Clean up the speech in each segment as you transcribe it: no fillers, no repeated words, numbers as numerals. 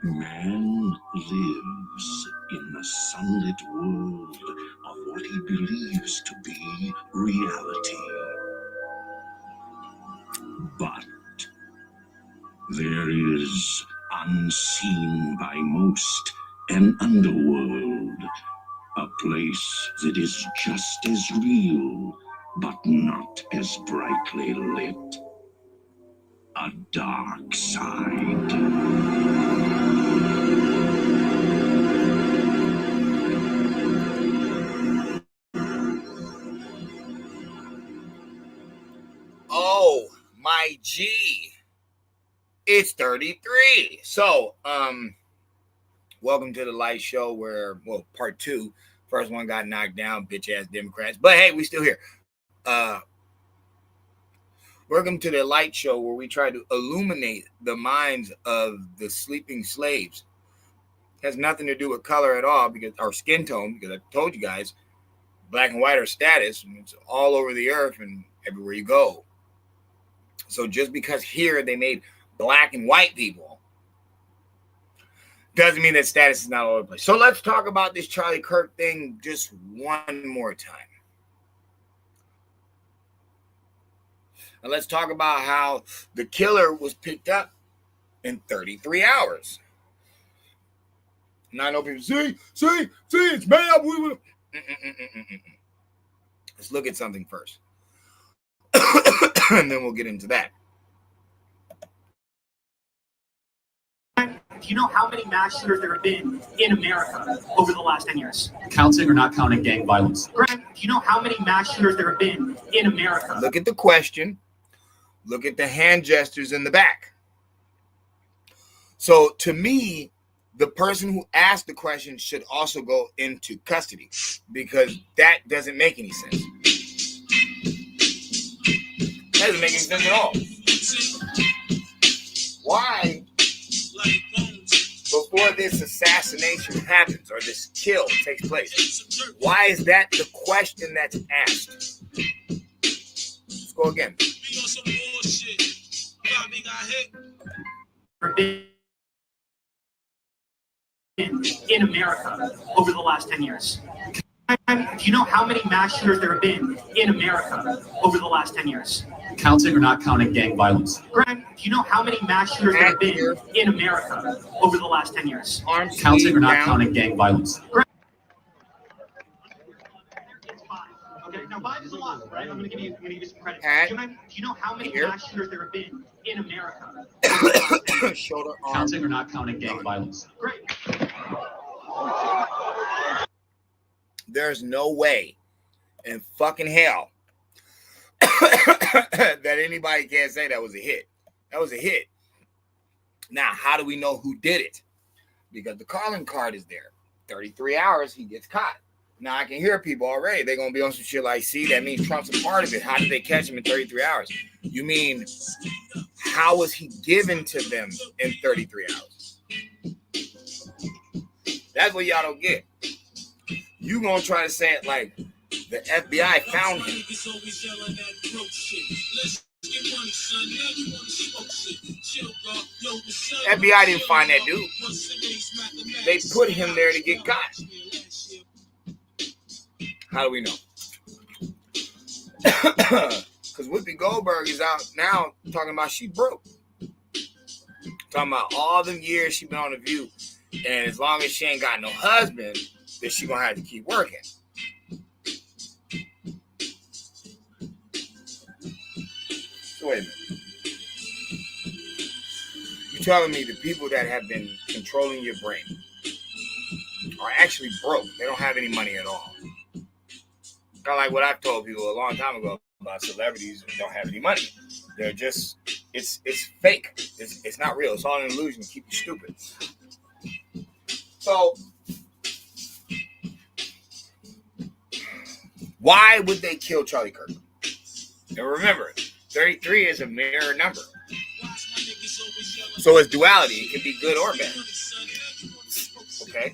Man lives in the sunlit world of what he believes to be reality. But there is, unseen by most, an underworld, a place that is just as real, but not as brightly lit. A dark side. Oh, my G. It's 33. So, welcome to the light show where, well, part 2. First one got knocked down, bitch-ass Democrats. But, hey, we still here. Welcome to the light show where we try to illuminate the minds of the sleeping slaves. It has nothing to do with color at all, because our skin tone, because I told you guys, black and white are status, and it's all over the earth and everywhere you go. So just because here they made black and white people doesn't mean that status is not all over the place. So let's talk about this Charlie Kirk thing just one more time. And let's talk about how the killer was picked up in 33 hours. And I know people see, it's made up. Let's look at something first. And then we'll get into that. Do you know how many mass shooters there have been in America over the last 10 years? Counting or not counting gang violence? Grant, do you know how many mass shooters there have been in America? Look at the question. Look at the hand gestures in the back. So to me, the person who asked the question should also go into custody, because that doesn't make any sense. That doesn't make any sense at all. Why, before this assassination happens or this kill takes place, why is that the question that's asked? Let's go again. In America over the last 10 years. Do you know how many mass shooters there have been in America over the last 10 years? Counting or not counting gang violence? Grant, do you know how many mass shooters there have been in America over the last 10 years? Counting or not counting gang violence? Grant. Okay, now 5 is a lot, right? I'm going to give you some credit. Do you know how many mass shooters there have been in America? Shoulder, arm. Counting or not counting gang violence? Great. There's no way in fucking hell that anybody can say that was a hit. That was a hit. Now, how do we know who did it? Because the calling card is there. 33 hours, he gets caught. Now, I can hear people already. They're going to be on some shit like, see, that means Trump's a part of it. How did they catch him in 33 hours? You mean, how was he given to them in 33 hours? That's what y'all don't get. You going to try to say it like the FBI found him. FBI didn't find that dude. They put him there to get caught. How do we know? Because Whoopi Goldberg is out now talking about she broke. Talking about all them years she been on The View. And as long as she ain't got no husband, then she gonna have to keep working. So wait a minute. You telling me the people that have been controlling your brain are actually broke? They don't have any money at all. Kind of like what I've told people a long time ago about celebrities who don't have any money. They're just, it's fake. It's not real. It's all an illusion to keep you stupid. So, why would they kill Charlie Kirk? And remember, 33 is a mirror number. So it's duality. It can be good or bad. Okay?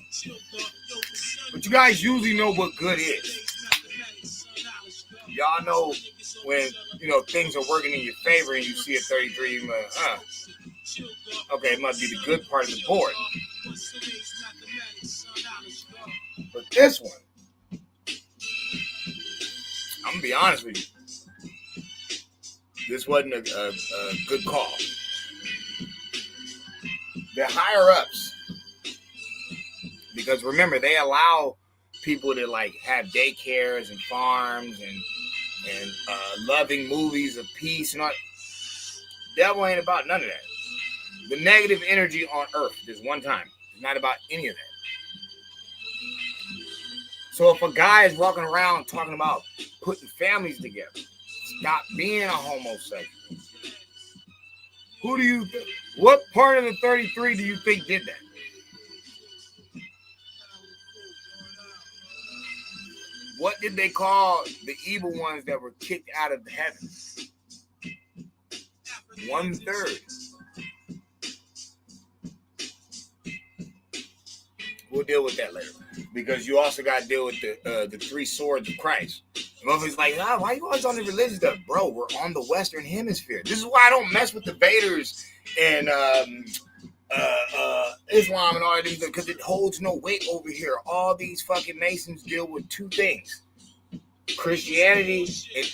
But you guys usually know what good is. Y'all know when, things are working in your favor and you see a 33, you're like, okay, it must be the good part of the board. This one, I'm gonna be honest with you. This wasn't a good call. The higher ups, because remember, they allow people to like have daycares and farms and loving movies of peace and all. Devil ain't about none of that. The negative energy on earth this one time is not about any of that. So if a guy is walking around talking about putting families together, stop being a homosexual. Who do you think? What part of the 33 do you think did that? What did they call the evil ones that were kicked out of heaven? 1/3. We'll deal with that later, because you also got to deal with the three swords of Christ. Motherfuckers like, why you always on the religious stuff, bro? We're on the Western Hemisphere. This is why I don't mess with the Vaders and Islam and all that, because it holds no weight over here. All these fucking nations deal with two things: Christianity and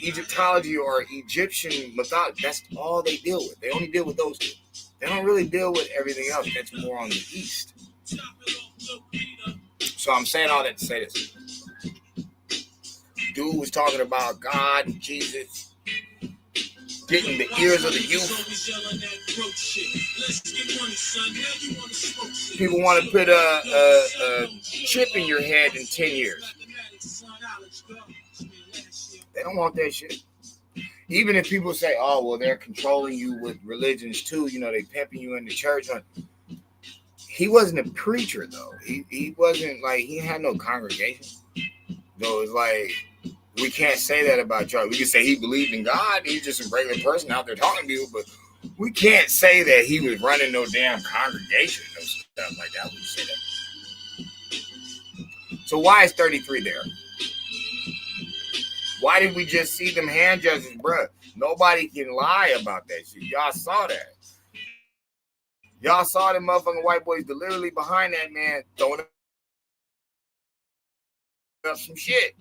Egyptology or Egyptian mythology. That's all they deal with. They only deal with those two. They don't really deal with everything else. That's more on the East. So I'm saying all that to say this. Dude was talking about God and Jesus getting the ears of the youth. People want to put a chip in your head in 10 years. They don't want that shit. Even if people say, oh, well, they're controlling you with religions too. You know, they pimping you in the church. He wasn't a preacher, though. He wasn't like, he had no congregation. Though it's like, we can't say that about Charlie. We can say he believed in God. He's just a regular person out there talking to you, but we can't say that he was running no damn congregation or stuff like that. We can say that. So why is 33 there? Why did we just see them hand judges, bruh? Nobody can lie about that shit. Y'all saw that. Y'all saw them motherfucking white boys deliberately behind that man throwing up some shit.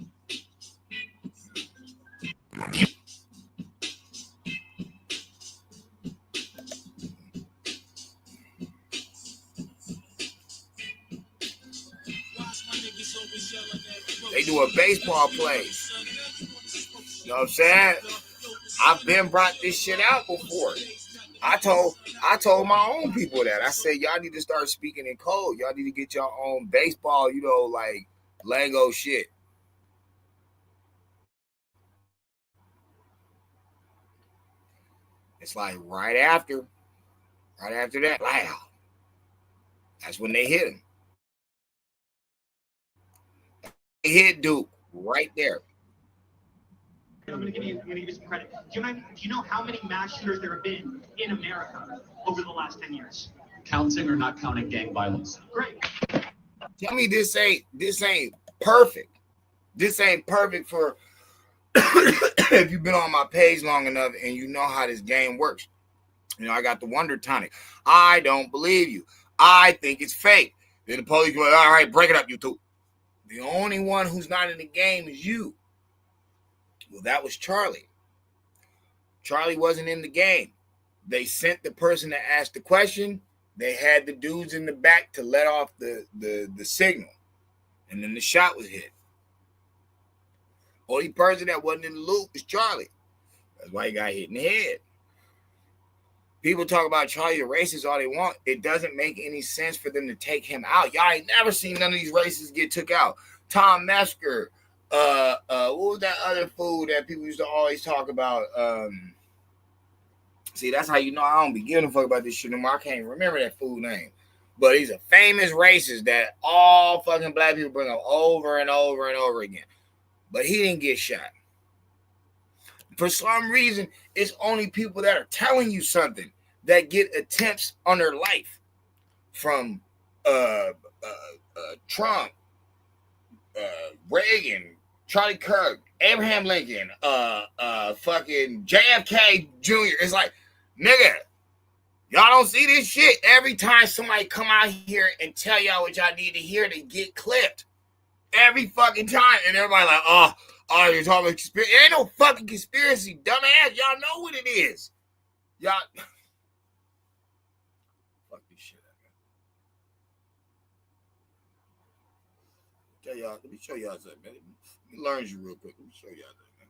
They do a baseball play. You know what I'm saying? I've been brought this shit out before. I told my own people that. I said, y'all need to start speaking in code. Y'all need to get your own baseball, you know, like Lego shit. It's like right after that, wow. That's when they hit him. They hit Duke right there. I'm going to give you some credit. Do you know how many mass shooters there have been in America over the last 10 years? Counting or not counting gang violence? Great. Tell me this ain't perfect. This ain't perfect for if you've been on my page long enough and you know how this game works. You know, I got the wonder tonic. I don't believe you. I think it's fake. Then the police go, all right, break it up, you two. The only one who's not in the game is you. Well, that was Charlie. Charlie wasn't in the game. They sent the person to ask the question. They had the dudes in the back to let off the signal. And then the shot was hit. Only person that wasn't in the loop was Charlie. That's why he got hit in the head. People talk about Charlie a racist all they want. It doesn't make any sense for them to take him out. Y'all ain't never seen none of these racists get took out. Tom Mesker. What was that other fool that people used to always talk about? See, that's how you know I don't be giving a fuck about this shit anymore. I can't even remember that fool name. But he's a famous racist that all fucking black people bring up over and over and over again. But he didn't get shot. For some reason, it's only people that are telling you something that get attempts on their life. From Trump, Reagan, Charlie Kirk, Abraham Lincoln, fucking JFK Jr. It's like, nigga, y'all don't see this shit. Every time somebody come out here and tell y'all what y'all need to hear, they get clipped. Every fucking time. And everybody like, oh, you're talking about conspiracy. It ain't no fucking conspiracy, dumbass. Y'all know what it is. Y'all. Fuck this shit up, man. Let me show y'all something, man. Let me learn you real quick. Let me show y'all something, man.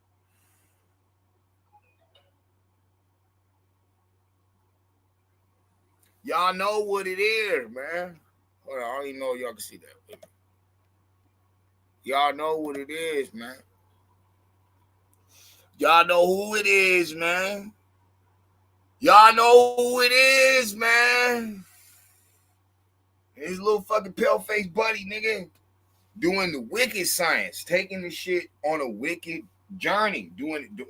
Y'all know what it is, man. Hold on, I don't even know if y'all can see that. Y'all know what it is, man. Y'all know who it is, man. Y'all know who it is, man. His little fucking pale-faced buddy, nigga, doing the wicked science, taking the shit on a wicked journey,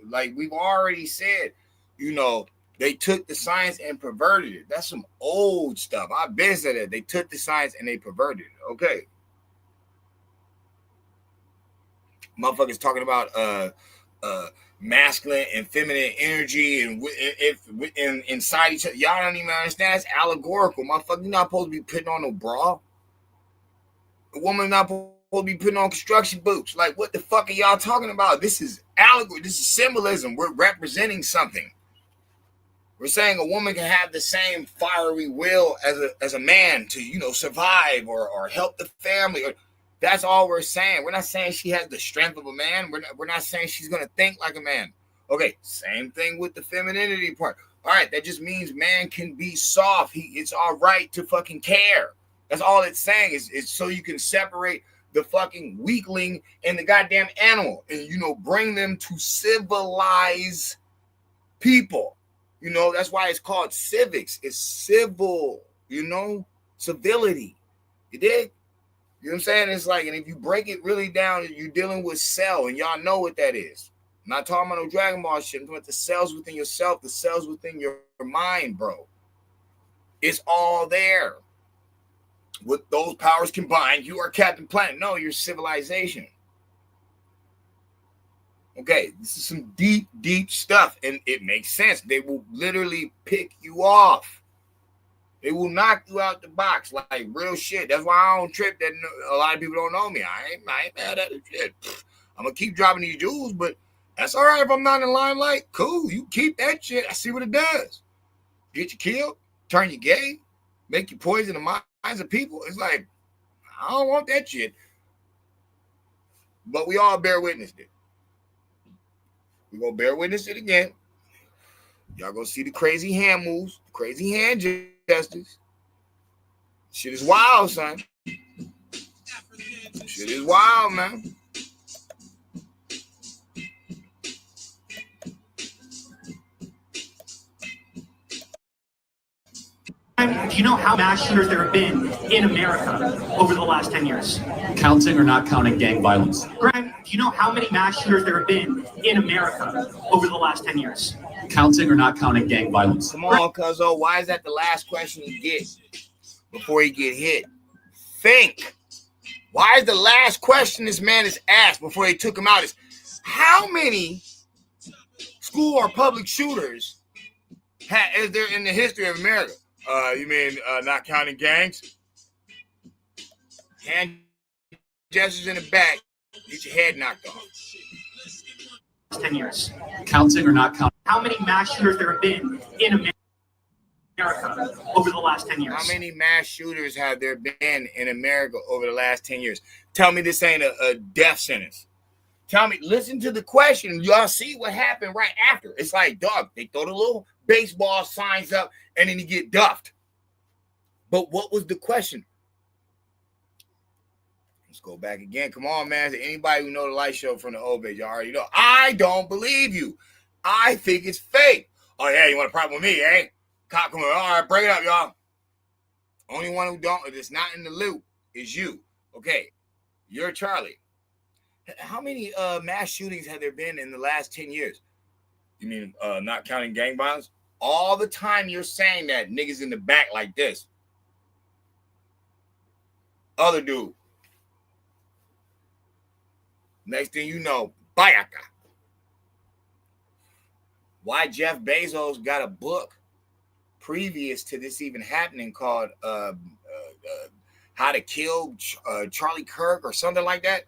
like we've already said, you know, they took the science and perverted it. That's some old stuff. I've been said that. They took the science and they perverted it. Okay. Motherfuckers talking about masculine and feminine energy and inside each other. Y'all don't even understand. It's allegorical. Motherfucker, you're not supposed to be putting on no bra. A woman's not supposed to be putting on construction boots. Like, what the fuck are y'all talking about? This is allegory. This is symbolism. We're representing something. We're saying a woman can have the same fiery will as a man to, you know, survive or help the family. That's all we're saying. We're not saying she has the strength of a man. We're not saying she's going to think like a man. Okay, same thing with the femininity part. All right, that just means man can be soft. It's all right to fucking care. That's all it's saying. It's so you can separate the fucking weakling and the goddamn animal and, you know, bring them to civilize people. You know, that's why it's called civics. It's civil, you know, civility. You dig? You know what I'm saying? It's like, and if you break it really down, you're dealing with cell, and y'all know what that is. I'm not talking about no Dragon Ball shit. I'm talking about the cells within yourself, the cells within your mind, bro. It's all there. With those powers combined, you are Captain Planet. No, you're civilization. Okay, this is some deep, deep stuff, and it makes sense. They will literally pick you off. They will knock you out the box, like real shit. That's why I don't trip that a lot of people don't know me. I ain't mad at it. Shit. I'm going to keep dropping these jewels, but that's all right if I'm not in the limelight. Cool, you keep that shit. I see what it does. Get you killed, turn you gay, make you poison the minds of people. It's like, I don't want that shit. But we all bear witness to it. We're going to bear witness it again. Y'all going to see the crazy hand moves, the crazy hand gestures. Shit is wild, son. Shit is wild, man. Do you know how mass shooters there have been in America over the last 10 years? Counting or not counting gang violence? Graham, do you know how many mass shooters there have been in America over the last 10 years? Counting or not counting gang violence? Come on, cuzzo. Why is that the last question you get before you get hit? Think. Why is the last question this man is asked before they took him out is, how many school or public shooters is there in the history of America? You mean not counting gangs? Hand gestures in the back, get your head knocked off. 10 years. Counting or not counting? How many mass shooters there have been in America over the last 10 years? How many mass shooters have there been in America over the last 10 years? Tell me this ain't a death sentence. Tell me, listen to the question. Y'all see what happened right after. It's like, dog, they throw the little baseball signs up and then you get duffed. But what was the question? Let's go back again. Come on, man. Anybody who know the light show from the old days, you already know. I don't believe you. I think it's fake. Oh, yeah, you want a problem with me, eh? Cop coming. All right, break it up, y'all. Only one who that's not in the loop is you. Okay, you're Charlie. How many mass shootings have there been in the last 10 years? You mean not counting gang violence? All the time you're saying that, niggas in the back like this. Other dude. Next thing you know, bayaka. Why Jeff Bezos got a book previous to this even happening called How to Kill Charlie Kirk or something like that.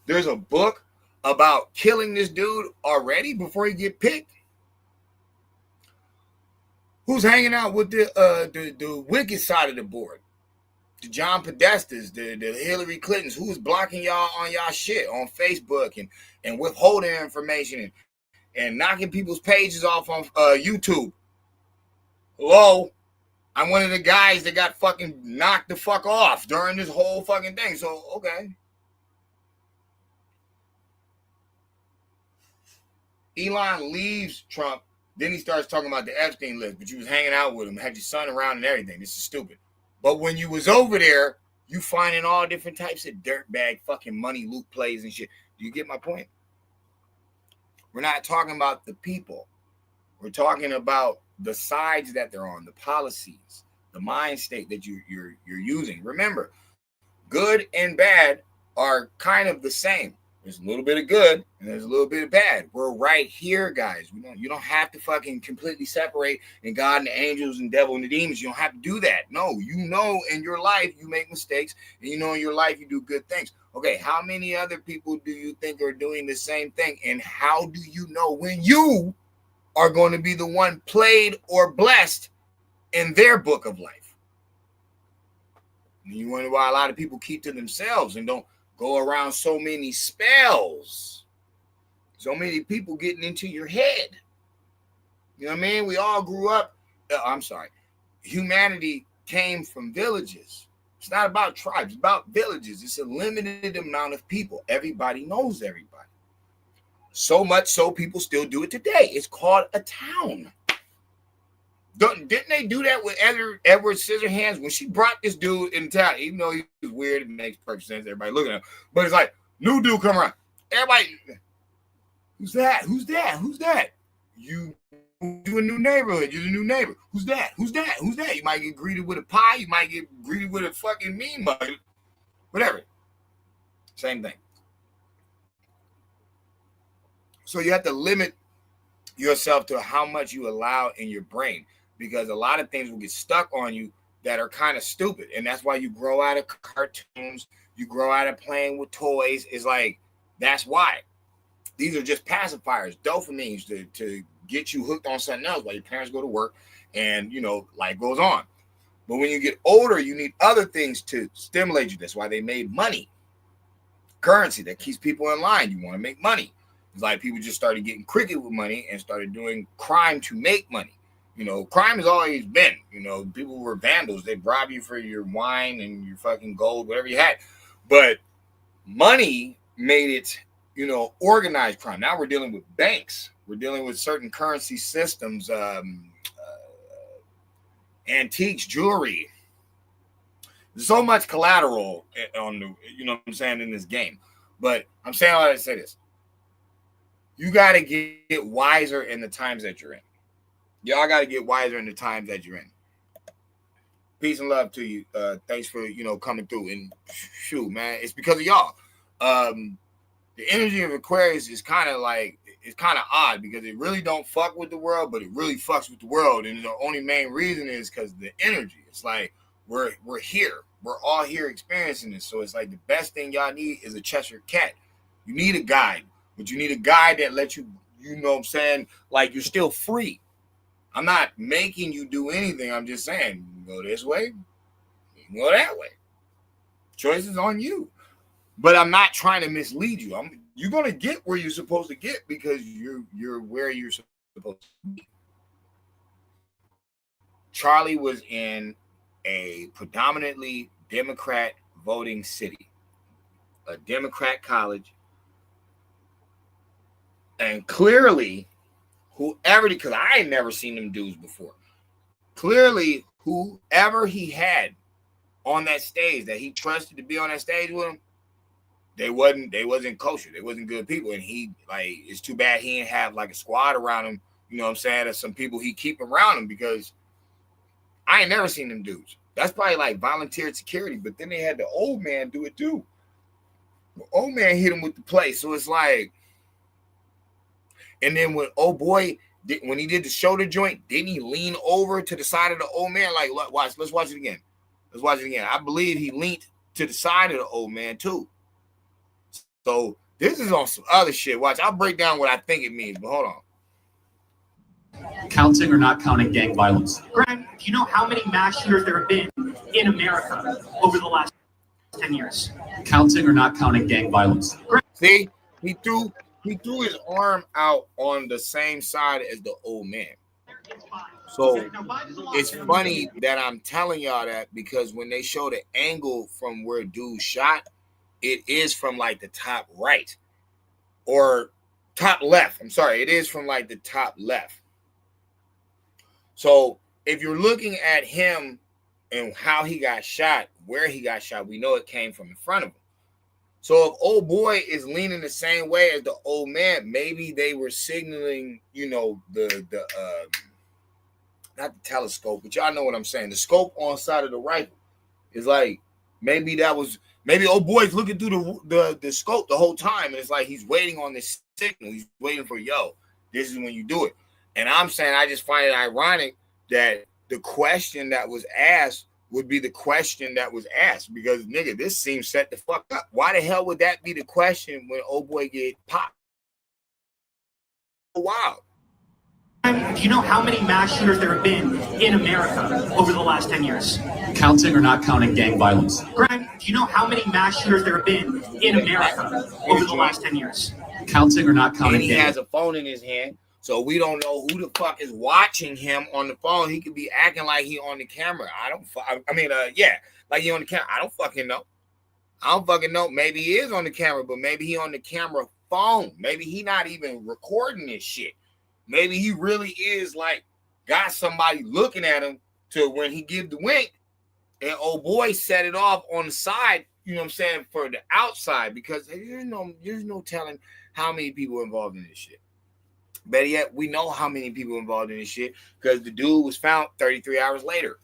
There's a book about killing this dude already before he get picked. Who's hanging out with the wicked side of the board? The John Podestas, the Hillary Clintons, who's blocking y'all on y'all shit on Facebook and withholding information and knocking people's pages off on YouTube. Hello? I'm one of the guys that got fucking knocked the fuck off during this whole fucking thing. So, okay. Elon leaves Trump. Then he starts talking about the Epstein list, but you was hanging out with him, had your son around and everything. This is stupid. But when you was over there, you finding all different types of dirtbag fucking money loot plays and shit. Do you get my point? We're not talking about the people. We're talking about the sides that they're on, the policies, the mind state that you're using. Remember, good and bad are kind of the same. There's a little bit of good and there's a little bit of bad. We're right here, guys. You don't have to fucking completely separate and God and the angels and devil and the demons. You don't have to do that. No, you know in your life you make mistakes and you know in your life you do good things. Okay, how many other people do you think are doing the same thing? And how do you know when you are going to be the one played or blessed in their book of life? And you wonder why a lot of people keep to themselves and don't go around so many spells. So many people getting into your head. You know what I mean? We all grew up. Humanity came from villages. It's not about tribes. It's about villages. It's a limited amount of people. Everybody knows everybody. So much so people still do it today. It's called a town. Didn't they do that with Edward Scissorhands when she brought this dude in town? Even though he was weird, it makes perfect sense. Everybody looking at him. But it's like, new dude come around. Everybody, who's that? Who's that? Who's that? You a new neighborhood. You're the new neighbor. Who's that? Who's that? Who's that? You might get greeted with a pie. You might get greeted with a fucking mean mug. Whatever. Same thing. So you have to limit yourself to how much you allow in your brain, because a lot of things will get stuck on you that are kind of stupid. And that's why you grow out of cartoons, you grow out of playing with toys. It's like, that's why. These are just pacifiers, dopamines to get you hooked on something else while your parents go to work and, life goes on. But when you get older, you need other things to stimulate you. That's why they made money. Currency that keeps people in line. You want to make money. It's like people just started getting crooked with money and started doing crime to make money. Crime has always been, people were vandals. They'd rob you for your wine and your fucking gold, whatever you had. But money made it, organized crime. Now we're dealing with banks. We're dealing with certain currency systems, antiques, jewelry. There's so much collateral on the, in this game. But I'm saying all that to say this. You got to get wiser in the times that you're in. Y'all got to get wiser in the times that you're in. Peace and love to you. Thanks for, coming through. And shoot, man, it's because of y'all. The energy of Aquarius is kind of like, it's kind of odd because it really don't fuck with the world, but it really fucks with the world. And the only main reason is because of the energy. It's like, we're here. We're all here experiencing this. So it's like the best thing y'all need is a Cheshire cat. You need a guide. But you need a guide that lets you, like you're still free. I'm not making you do anything. I'm just saying, you can go this way, you can go that way. Choice is on you. But I'm not trying to mislead you. You're going to get where you're supposed to get because you're where you're supposed to be. Charlie was in a predominantly Democrat voting city, a Democrat college. And clearly, because I ain't never seen them dudes before. Clearly, whoever he had on that stage that he trusted to be on that stage with him, they wasn't kosher. They wasn't good people. And it's too bad he didn't have like a squad around him, or some people he keep around him, because I ain't never seen them dudes. That's probably like volunteer security, but then they had the old man do it too. The old man hit him with the play. So it's like, and then when old boy when he did the shoulder joint, didn't he lean over to the side of the old man? Like, watch, let's watch it again. Let's watch it again. I believe he leaned to the side of the old man too. So this is on some other shit. Watch, I'll break down what I think it means, but hold on. Counting or not counting gang violence? Grant, do you know how many mass shooters there have been in America over the last 10 years? Counting or not counting gang violence? See, he threw his arm out on the same side as the old man. So it's funny that I'm telling y'all that, because when they show the angle from where dude shot, it is from like the top right or top left. I'm sorry, it is from like the top left. So if you're looking at him and how he got shot, where he got shot, we know it came from in front of him. So if old boy is leaning the same way as the old man, maybe they were signaling, you know, the not the telescope, but y'all know what I'm saying. The scope on side of the rifle is like, maybe old boy's looking through the scope the whole time, and it's like he's waiting on this signal. He's waiting for, yo, this is when you do it. And I'm saying, I just find it ironic that the question that was asked would be the question that was asked, because nigga, this seems set the fuck up. Why the hell would that be the question when old boy get popped? Wow. Do you know how many mass shooters there have been in America over the last 10 years? Counting or not counting gang violence? Grant, do you know how many mass shooters there have been in America over the last 10 years? Counting or not counting and he has a phone in his hand, so we don't know who the fuck is watching him on the phone. He could be acting like he on the camera. Like he on the camera. I don't fucking know. Maybe he is on the camera, but maybe he on the camera phone. Maybe he not even recording this shit. Maybe he really is like got somebody looking at him to when he give the wink, and old boy set it off on the side, you know what I'm saying, for the outside, because there's no telling how many people involved in this shit. Better yet, we know how many people involved in this shit, because the dude was found 33 hours later.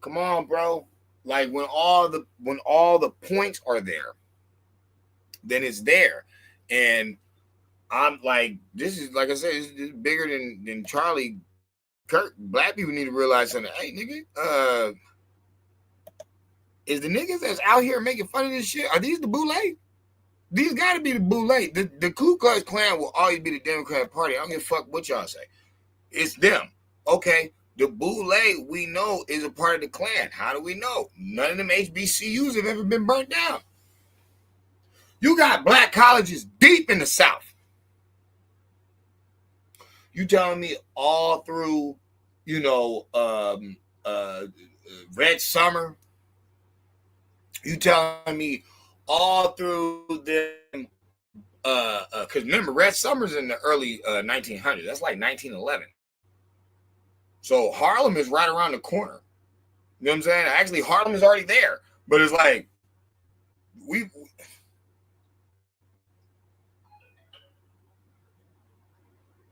Come on, bro. Like when all the points are there, then it's there. And I'm like, this is, like I said, this is bigger than Charlie Kirk. Black people need to realize something. Hey, nigga, is the niggas that's out here making fun of this shit, are these the boule? These got to be the boule. The Ku Klux Klan will always be the Democratic Party. I don't give a fuck what y'all say. It's them. Okay, the boule we know is a part of the Klan. How do we know? None of them HBCUs have ever been burnt down. You got black colleges deep in the South. You telling me all through, you know, Red Summer? You telling me all through them? Because remember, Red Summer's in the early 1900s. That's like 1911. So Harlem is right around the corner. You know what I'm saying? Actually, Harlem is already there. But it's like,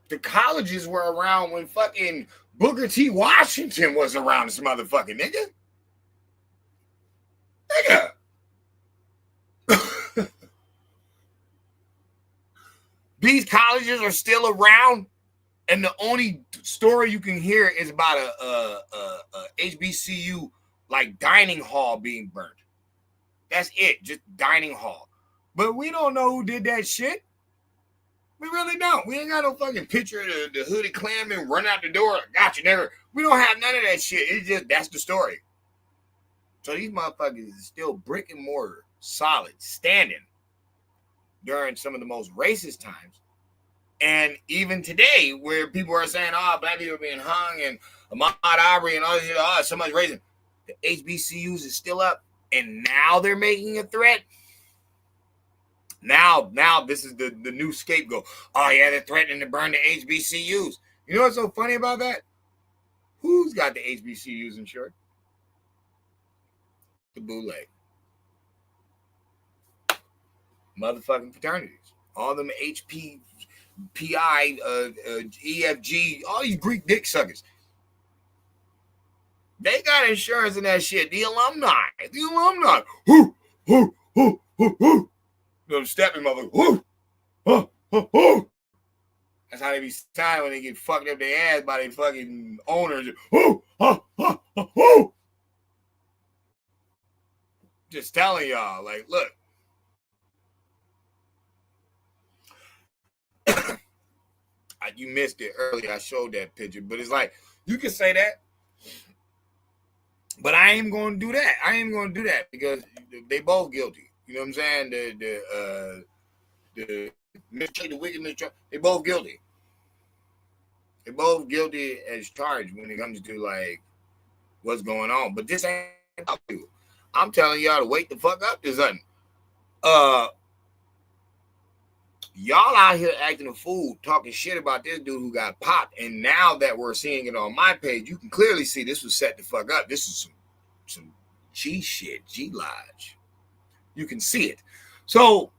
the colleges were around when fucking Booker T. Washington was around this motherfucking nigga. These colleges are still around, and the only story you can hear is about a HBCU like dining hall being burnt. That's it, just dining hall. But we don't know who did that shit. We really don't. We ain't got no fucking picture of the hooded Klanman run out the door. Got you, never. We don't have none of that shit. It's just, that's the story. So these motherfuckers is still brick and mortar, solid, standing during some of the most racist times. And even today, where people are saying, oh, black people are being hung and Ahmaud Arbery and all this shit, oh, so much racism. The HBCUs is still up. And now they're making a threat. Now this is the new scapegoat. Oh, yeah, they're threatening to burn the HBCUs. You know what's so funny about that? Who's got the HBCUs insured? The boule. Motherfucking fraternities. All them HP, PI, EFG, all you Greek dick suckers. They got insurance in that shit. The alumni. Whoo, whoo, whoo, whoo, whoo. Them stepping motherfuckers. Whoo, whoo, whoo, whoo. That's how they be sounding when they get fucked up their ass by their fucking owners. Ooh, oh, oh, oh, oh. Just telling y'all, like, look. You missed it earlier. I showed that picture, but it's like you can say that, but I ain't gonna do that. I ain't gonna do that because they both guilty. You know what I'm saying? The mistreat, the wickedness, they both guilty. They both guilty as charged when it comes to like what's going on. But this ain't about you. I'm telling y'all to wake the fuck up to something. Y'all out here acting a fool, talking shit about this dude who got popped. And now that we're seeing it on my page, you can clearly see this was set the fuck up. This is some G shit, G Lodge. You can see it. So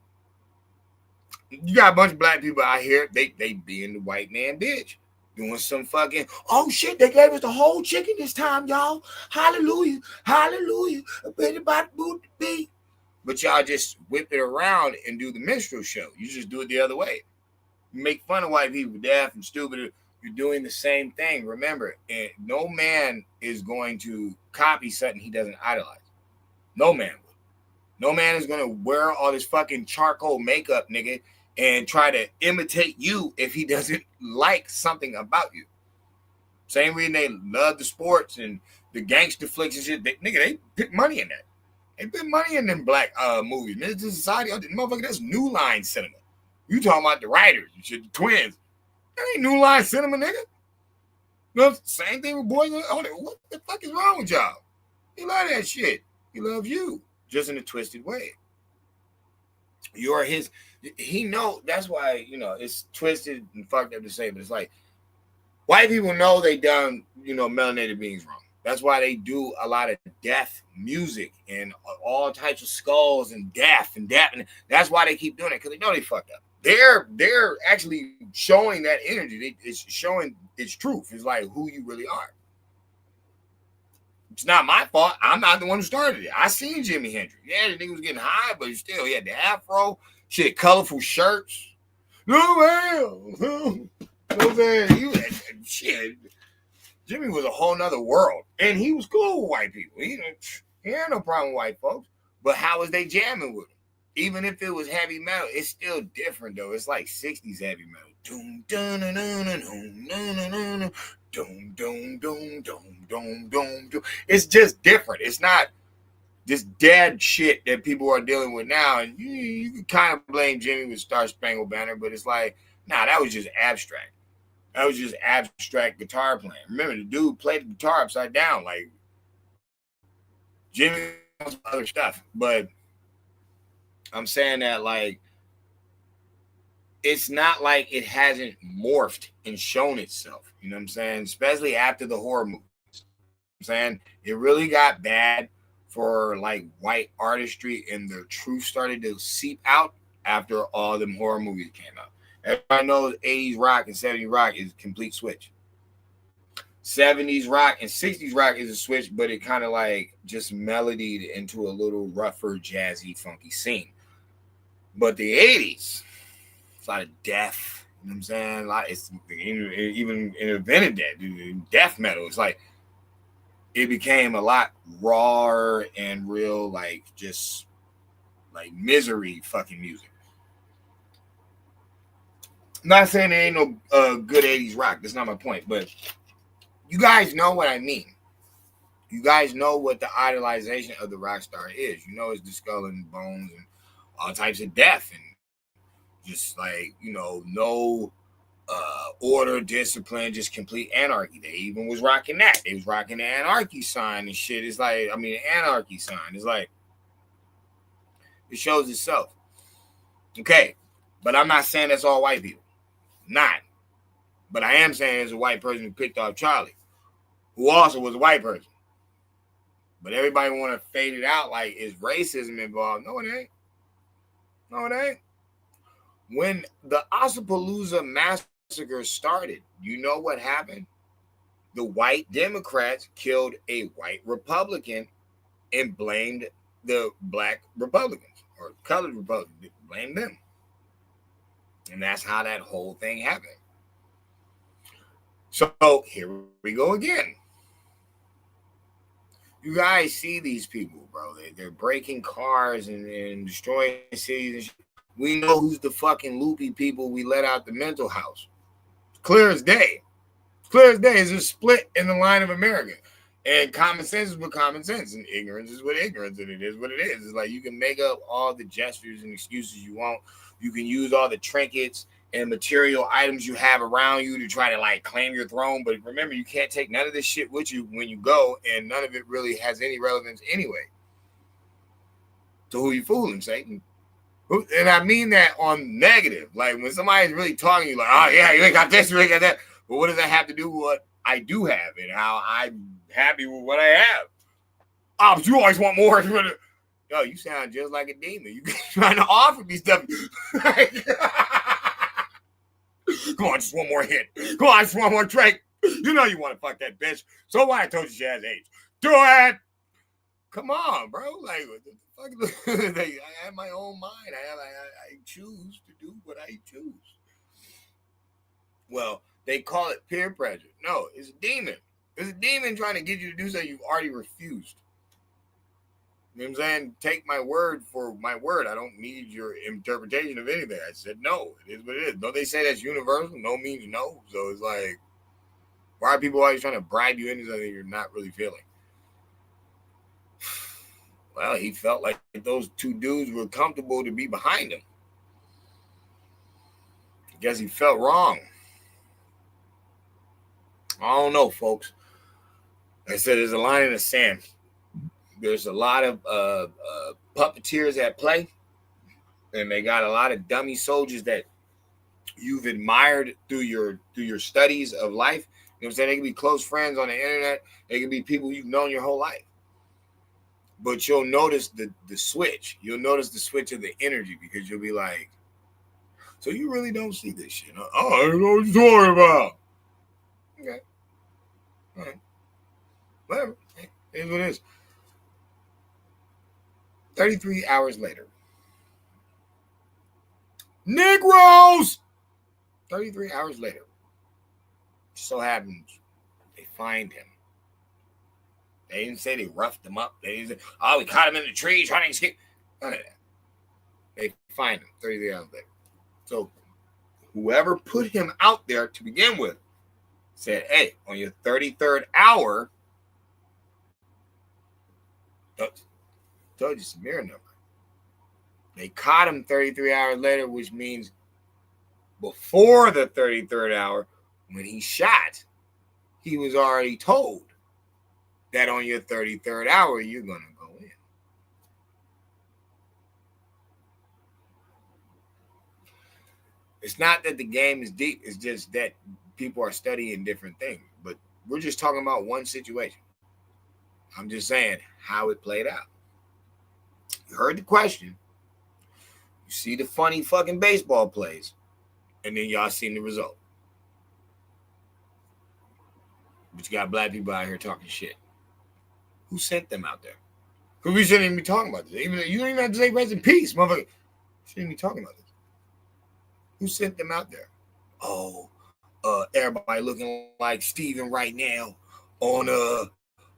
you got a bunch of black people out here, they being the white man bitch. Doing some fucking, oh shit, they gave us the whole chicken this time, y'all. Hallelujah, hallelujah. But y'all just whip it around and do the minstrel show. You just do it the other way. You make fun of white people, deaf and stupid. You're doing the same thing. Remember, and no man is going to copy something he doesn't idolize. No man will. No man is going to wear all this fucking charcoal makeup, nigga, and try to imitate you if he doesn't like something about you. Same reason they love the sports and the gangster flicks and shit. They put money in that. They put money in them black movies. Minister Society, motherfucker, that's New Line cinema. You talking about the writers and shit, the twins. That ain't New Line cinema, nigga. No, same thing with boys. What the fuck is wrong with y'all? He love that shit. He love you, just in a twisted way. You're his. He know. That's why, it's twisted and fucked up to say, but it's like white people know they done, melanated beings wrong. That's why they do a lot of death music and all types of skulls and death. And that's why they keep doing it, because they know they fucked up. They're actually showing that energy. It's showing its truth. It's like who you really are. It's not my fault. I'm not the one who started it. I seen Jimi Hendrix. Yeah, the nigga was getting high, but still, he had the afro, shit, colorful shirts. No, man. No, man. Shit. Jimmy was a whole nother world, and he was cool with white people. He had no problem with white folks, but how was they jamming with him? Even if it was heavy metal, it's still different, though. It's like 60s heavy metal. Doom, dun, dun, dun, dun, dun, dun, dun, dun. Doom, doom, doom, doom, doom, doom, doom. It's just different. It's not this dead shit that people are dealing with now. And you can kind of blame Jimmy with Star Spangled Banner, but it's like, nah, that was just abstract. That was just abstract guitar playing. Remember, the dude played the guitar upside down. Like, Jimmy was other stuff. But I'm saying that, like, it's not like it hasn't morphed and shown itself. You know what I'm saying? Especially after the horror movies. I'm saying it really got bad for, like, white artistry, and the truth started to seep out after all them horror movies came out. Everybody knows 80s rock and 70s rock is a complete switch. 70s rock and 60s rock is a switch, but it kind of like just melodied into a little rougher, jazzy, funky scene. But the 80s, it's a lot of death. You know what I'm saying? Like, it's even invented that death metal. It's like it became a lot raw and real, like just like misery fucking music. I'm not saying there ain't no good 80s rock. That's not my point. But you guys know what I mean. You guys know what the idolization of the rock star is. You know, it's the skull and bones and all types of death. And just like, no order, discipline, just complete anarchy. They even was rocking that. They was rocking the anarchy sign and shit. It's like, anarchy sign. It's like, it shows itself. Okay. But I'm not saying that's all white people. Not. But I am saying there's a white person who picked off Charlie, who also was a white person. But everybody want to fade it out like is racism involved. No, it ain't. No, it ain't. When the Ossipalooza massacre started, you know what happened? The white Democrats killed a white Republican and blamed the black Republicans or colored Republicans. Blamed them. And that's how that whole thing happened. So here we go again. You guys see these people, bro. They're breaking cars and destroying cities and shit. We know who's the fucking loopy people we let out the mental house. It's clear as day. It's clear as day. It's a split in the line of America. And common sense is what common sense, and ignorance is what ignorance, and it is what it is. It's like you can make up all the gestures and excuses you want. You can use all the trinkets and material items you have around you to try to like claim your throne. But remember, you can't take none of this shit with you when you go, and none of it really has any relevance anyway. So who you fooling, Satan? And I mean that on negative. Like when somebody's really talking to you like, oh yeah, you ain't got this, you ain't got that. But what does that have to do with what I do have and how I'm happy with what I have? Oh, but you always want more. Yo, you sound just like a demon. You trying to offer me stuff. Come on, just one more hit. Come on, just one more drink. You know you want to fuck that bitch. So why I told you she has AIDS. Do it. Come on, bro. Like, what the fuck? I have my own mind. I choose to do what I choose. Well, they call it peer pressure. No, it's a demon. It's a demon trying to get you to do something you've already refused. You know what I'm saying? Take my word for my word. I don't need your interpretation of anything. I said no. It is what it is. Don't they say that's universal? No means no. So it's like, why are people always trying to bribe you into something you're not really feeling? Well, he felt like those two dudes were comfortable to be behind him. I guess he felt wrong. I don't know, folks. Like I said, there's a line in the sand. There's a lot of puppeteers at play, and they got a lot of dummy soldiers that you've admired through your studies of life. You know what I'm saying? They can be close friends on the internet. They can be people you've known your whole life. But you'll notice the switch. You'll notice the switch of the energy because you'll be like, so you really don't see this shit. Huh? Oh, I don't know what you're talking about. Okay. All right. Whatever. It is what it is. 33 hours later. Negroes! 33 hours later. So happens they find him. They didn't say they roughed him up. They didn't say, oh, we caught him in the tree trying to escape. None of that. They find him 33 hours later. So whoever put him out there to begin with said, hey, on your 33rd hour, told you some mirror number. They caught him 33 hours later, which means before the 33rd hour, when he shot, he was already told that on your 33rd hour, you're going to go in. It's not that the game is deep. It's just that people are studying different things. But we're just talking about one situation. I'm just saying how it played out. You heard the question. You see the funny fucking baseball plays. And then y'all seen the result. But you got black people out here talking shit. Who sent them out there? Because we shouldn't even be talking about this. Even you don't even have to say rest in peace, motherfucker. Shouldn't be talking about this. Who sent them out there? Oh, everybody looking like Steven right now on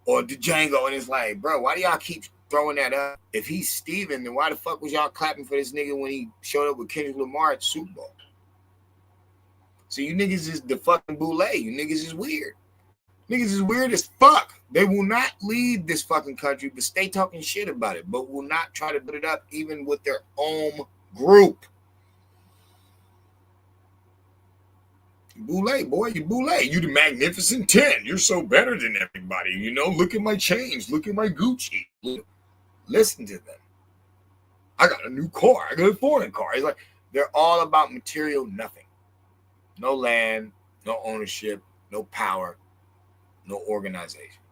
Django, and it's like, bro, why do y'all keep throwing that up? If he's Steven, then why the fuck was y'all clapping for this nigga when he showed up with Kendrick Lamar at the Super Bowl? So you niggas is the fucking boule. You niggas is weird. Niggas is weird as fuck. They will not lead this fucking country, but stay talking shit about it, but will not try to put it up even with their own group. Boule, boy, you boule. You the magnificent 10. You're so better than everybody. You know, look at my chains. Look at my Gucci. Listen to them. I got a new car. I got a foreign car. It's like they're all about material nothing. No land, no ownership, no power, no organization.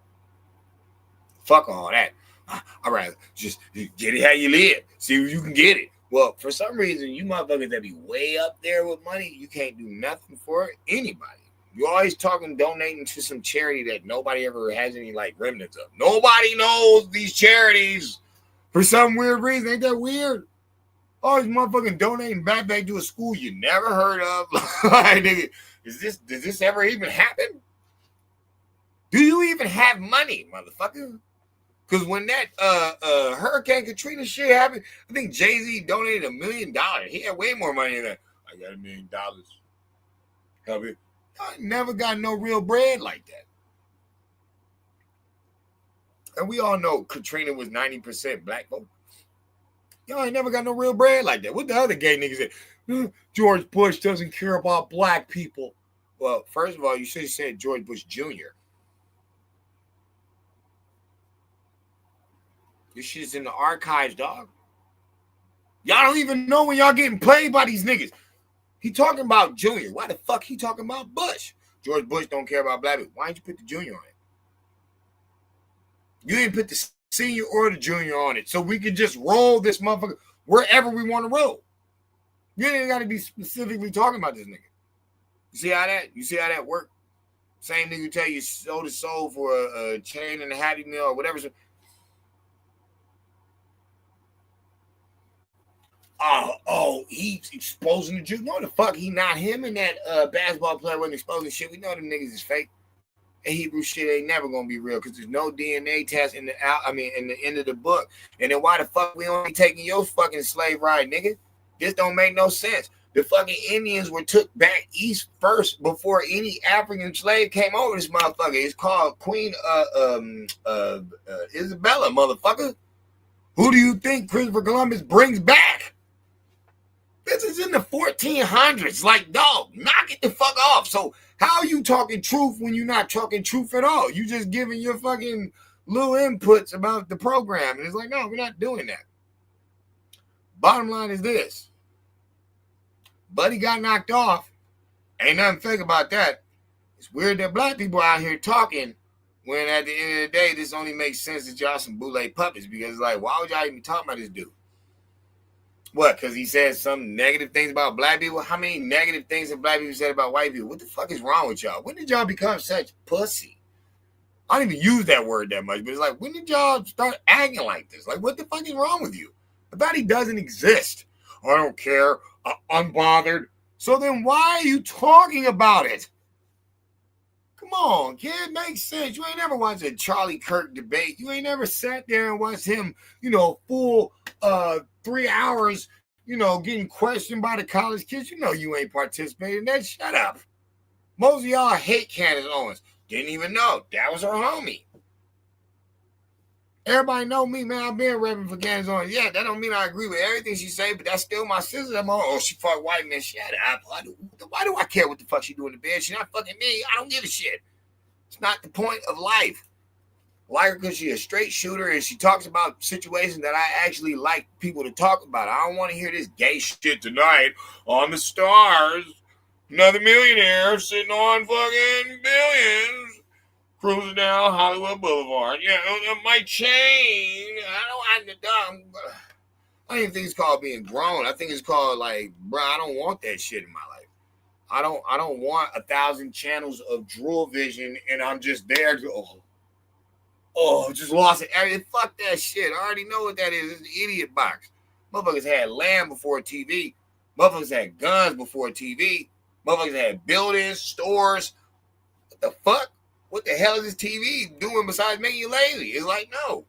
Fuck all that. All right, just get it how you live. See if you can get it. Well, for some reason, you motherfuckers that be way up there with money, you can't do nothing for anybody. You're always talking donating to some charity that nobody ever has any like remnants of. Nobody knows these charities for some weird reason. Ain't that weird? Always motherfucking donating back to a school you never heard of. Like, nigga, Does this ever even happen? Do you even have money, motherfucker? Because when that Hurricane Katrina shit happened, I think Jay-Z donated $1 million. He had way more money than that. I got $1 million. Help you. I never got no real bread like that. And we all know Katrina was 90% black folk. Y'all ain't never got no real bread like that. What the other gay niggas said? George Bush doesn't care about black people. Well, first of all, you should have said George Bush Jr. This shit's in the archives, dog. Y'all don't even know when y'all getting played by these niggas. He talking about Junior. Why the fuck he talking about Bush? George Bush don't care about black people. Why didn't you put the Junior on it? You didn't put the senior or the junior on it, so we could just roll this motherfucker wherever we want to roll. You ain't got to be specifically talking about this nigga. You see how that work? Same nigga tell you sold his soul for a chain and a Happy Meal or whatever. He's exposing the Jew. No, the fuck, he not. Him and that basketball player wasn't exposing shit. We know them niggas is fake. And Hebrew shit ain't never gonna be real because there's no DNA test in the end of the book. And then why the fuck we only taking your fucking slave ride, nigga? This don't make no sense. The fucking Indians were took back east first before any African slave came over this motherfucker. It's called Queen Isabella, motherfucker. Who do you think Christopher Columbus brings back? This is in the 1400s. Like, dog, knock it the fuck off. So how are you talking truth when you're not talking truth at all? You just giving your fucking little inputs about the program. And it's like, no, we're not doing that. Bottom line is this. Buddy got knocked off. Ain't nothing fake about that. It's weird that black people out here talking when at the end of the day, this only makes sense that y'all some bootleg puppets. Because it's like, why would y'all even be talking about this dude? What? Because he said some negative things about black people? How many negative things have black people said about white people? What the fuck is wrong with y'all? When did y'all become such pussy? I don't even use that word that much, but it's like, when did y'all start acting like this? Like, what the fuck is wrong with you? The body doesn't exist. I don't care. I'm unbothered. So then why are you talking about it? Come on, kid, makes sense. You ain't never watched a Charlie Kirk debate. You ain't never sat there and watched him, full 3 hours, getting questioned by the college kids. You know you ain't participating in that. Shut up. Most of y'all hate Candace Owens. Didn't even know. That was her homie. Everybody know me, man. I've been repping for Candace Owens. Yeah, that don't mean I agree with everything she say, but that's still my sister. She fuck white men. Shut up. Why do I care what the fuck she doing in the bed? She not fucking me. I don't give a shit. It's not the point of life. I like her because she's a straight shooter and she talks about situations that I actually like people to talk about. I don't want to hear this gay shit tonight on the stars. Another millionaire sitting on fucking billions. Cruising down Hollywood Boulevard. Yeah, my chain. I don't even think it's called being grown. I think it's called like, bro, I don't want that shit in my life. I don't want 1,000 channels of drool vision and I'm just there to just lost it. Fuck that shit. I already know what that is. It's the idiot box. Motherfuckers had land before TV. Motherfuckers had guns before TV. Motherfuckers had buildings, stores. What the fuck? What the hell is this TV doing besides making you lazy? It's like, no.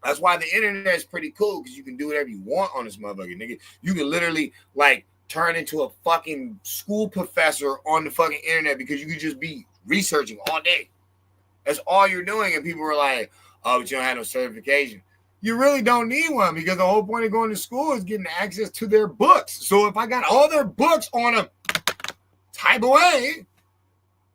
That's why the internet is pretty cool because you can do whatever you want on this motherfucker, nigga. You can literally, turn into a fucking school professor on the fucking internet because you can just be researching all day. That's all you're doing. And people are like, oh, but you don't have no certification. You really don't need one because the whole point of going to school is getting access to their books. So if I got all their books on a type of way,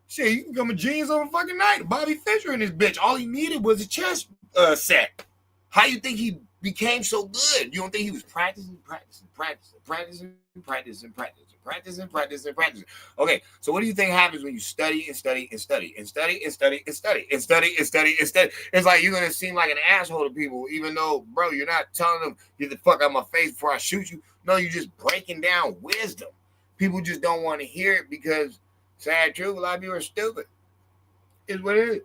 shit, you can become a genius over fucking night. Bobby Fischer in this bitch. All he needed was a chess set. How you think he became so good? You don't think he was practicing? Okay, so what do you think happens when you study and study and study and study and study and study and study and study and study? It's like you're gonna seem like an asshole to people, even though, bro, you're not telling them get the fuck out of my face before I shoot you. No, you're just breaking down wisdom. People just don't want to hear it because sad truth, a lot of people are stupid. It's what it is.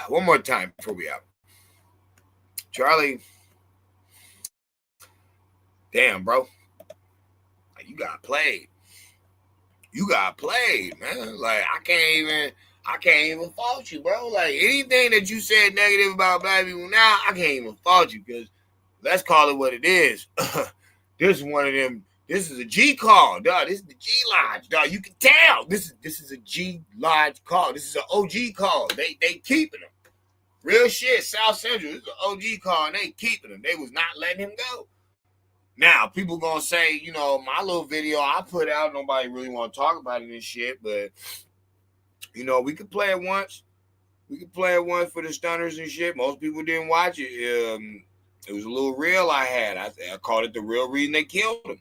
One more time before we out. Charlie, damn, bro. you got played. You got played, man. Like, I can't even fault you, bro. Like, anything that you said negative about black people now, I can't even fault you, because let's call it what it is. This is one of them. This is a G call, dog. This is the G Lodge, dog. You can tell. This is a G Lodge call. This is an OG call. They keeping him. Real shit, South Central. This is an OG call, and they keeping him. They was not letting him go. Now, people gonna say, you know, my little video I put out, nobody really want to talk about it and shit, but, you know, we could play it once. We could play it once for the stunners and shit. Most people didn't watch it. It was a little reel I had. I called it the real reason they killed him.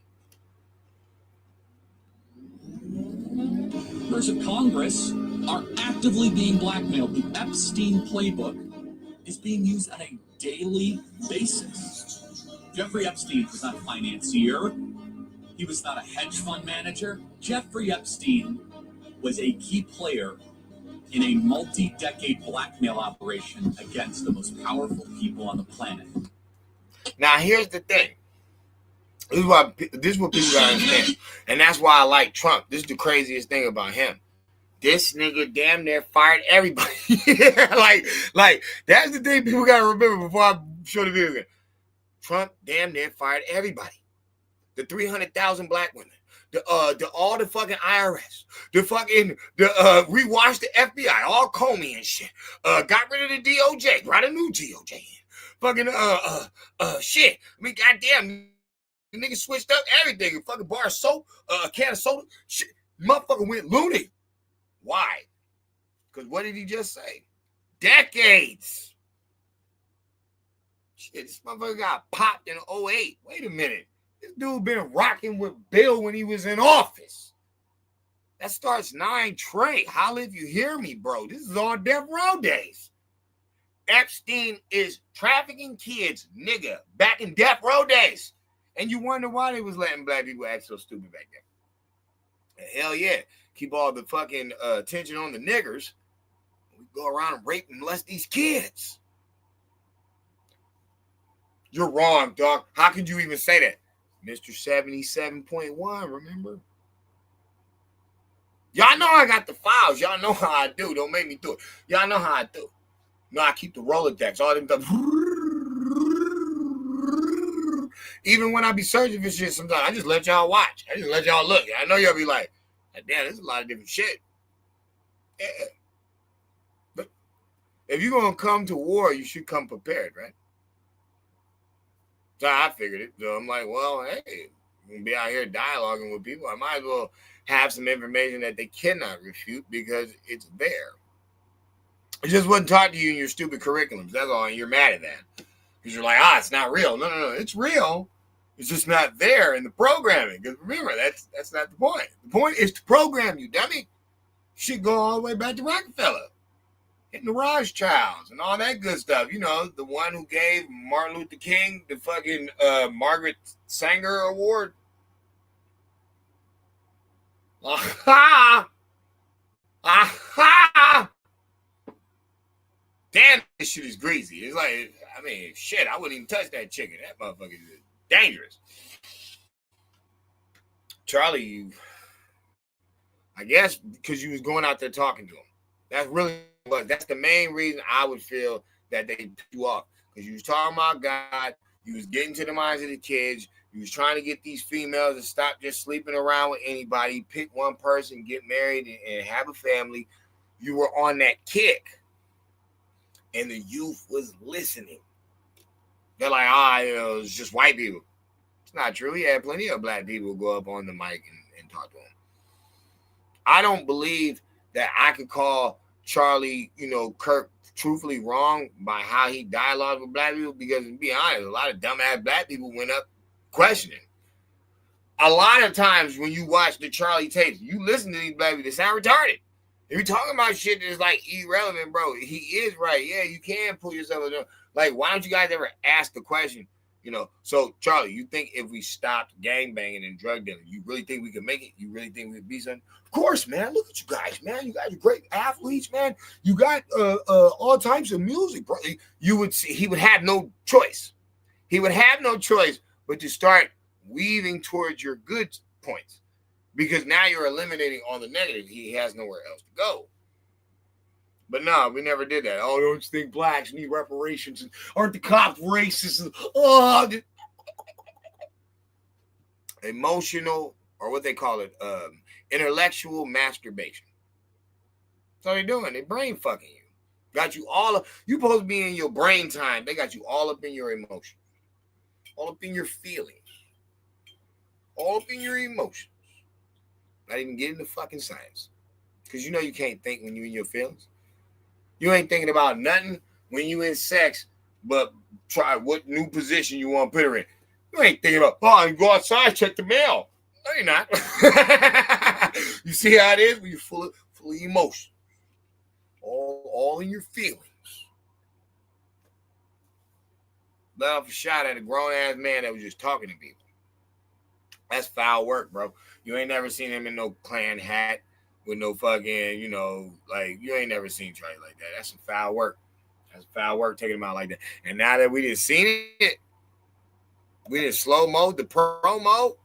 Members of Congress are actively being blackmailed. The Epstein playbook is being used on a daily basis. Jeffrey Epstein was not a financier. He was not a hedge fund manager. Jeffrey Epstein was a key player in a multi-decade blackmail operation against the most powerful people on the planet. Now, here's the thing. This is what people gotta understand. And that's why I like Trump. This is the craziest thing about him. This nigga damn near fired everybody. like that's the thing people gotta remember before I show the video again. Trump damn near fired everybody. The 300,000 black women. All the fucking IRS. Rewashed the FBI, all Comey and shit. Got rid of the DOJ, brought a new DOJ in. Fucking shit. I mean, goddamn, the nigga switched up everything. A fucking bar of soap, a can of soda. Shit, motherfucker went loony. Why? Because what did he just say? Decades. Shit, this motherfucker got popped in 2008. Wait a minute. This dude been rocking with Bill when he was in office. That starts 9 Trey. Holla if you hear me, bro. This is on death row days. Epstein is trafficking kids, nigga, back in death row days. And you wonder why they was letting black people act so stupid back then. And hell yeah. Keep all the fucking attention on the niggers. We go around and rape and molest these kids. You're wrong, dog. How could you even say that? Mr. 77.1, remember? Y'all know I got the files. Y'all know how I do. Don't make me do it. Y'all know how I do. No, I keep the Rolodex. All them stuff. Even when I be searching for shit sometimes, I just let y'all watch. I just let y'all look. I know y'all be like, damn, there's a lot of different shit. Yeah. But if you're going to come to war, you should come prepared, right? So I figured it. So I'm like, well, hey, I'm going to be out here dialoguing with people. I might as well have some information that they cannot refute because it's there. It just wasn't taught to you in your stupid curriculums. That's all. And you're mad at that. Because you're like, it's not real. No. It's real. It's just not there in the programming. Because remember, that's not the point. The point is to program you, dummy. Shit go all the way back to Rockefeller. Hitting the Rothschilds and all that good stuff. You know, the one who gave Martin Luther King the fucking Margaret Sanger Award. Aha! Aha! Damn, this shit is greasy. It's like, I mean, shit, I wouldn't even touch that chicken. That motherfucker is dangerous. Charlie, I guess because you was going out there talking to him. That's really what. That's the main reason I would feel that they took you off. Because you was talking about God. You was getting to the minds of the kids. You was trying to get these females to stop just sleeping around with anybody. Pick one person, get married, and have a family. You were on that kick. And the youth was listening. They're like, it's just white people. It's not true. He had plenty of black people go up on the mic and talk to him. I don't believe that I could call Charlie, Kirk truthfully wrong by how he dialogued with black people, because to be honest, a lot of dumbass black people went up questioning. A lot of times when you watch the Charlie tapes, you listen to these black people, they sound retarded. If you're talking about shit that's like irrelevant, bro, he is right. Yeah, you can pull yourself in. Like, why don't you guys ever ask the question? So Charlie, you think if we stopped gangbanging and drug dealing, you really think we could make it? You really think we'd be something? Of course, man. Look at you guys, man. You guys are great athletes, man. You got all types of music, bro. You would see he would have no choice. He would have no choice but to start weaving towards your good points. Because now you're eliminating all the negative. He has nowhere else to go. But no, we never did that. Oh, don't you think blacks need reparations? And aren't the cops racist? And, emotional, or what they call it, intellectual masturbation. That's all they're doing. They're brain fucking you. Got you all up. You supposed to be in your brain time. They got you all up in your emotions. All up in your feelings. All up in your emotions. Not even getting the fucking science. Because you know you can't think when you're in your feelings. You ain't thinking about nothing when you in sex, but try what new position you want to put her in. You ain't thinking about, oh, I can go outside, check the mail. No, you're not. You see how it is when you're full of emotion. All in your feelings. Let off a shot at a grown-ass man that was just talking to people. That's foul work, bro. You ain't never seen him in no Klan hat with no fucking, like, you ain't never seen Trey like that. That's some foul work. That's foul work taking him out like that. And now that we didn't seen it, we didn't slow-mo the promo,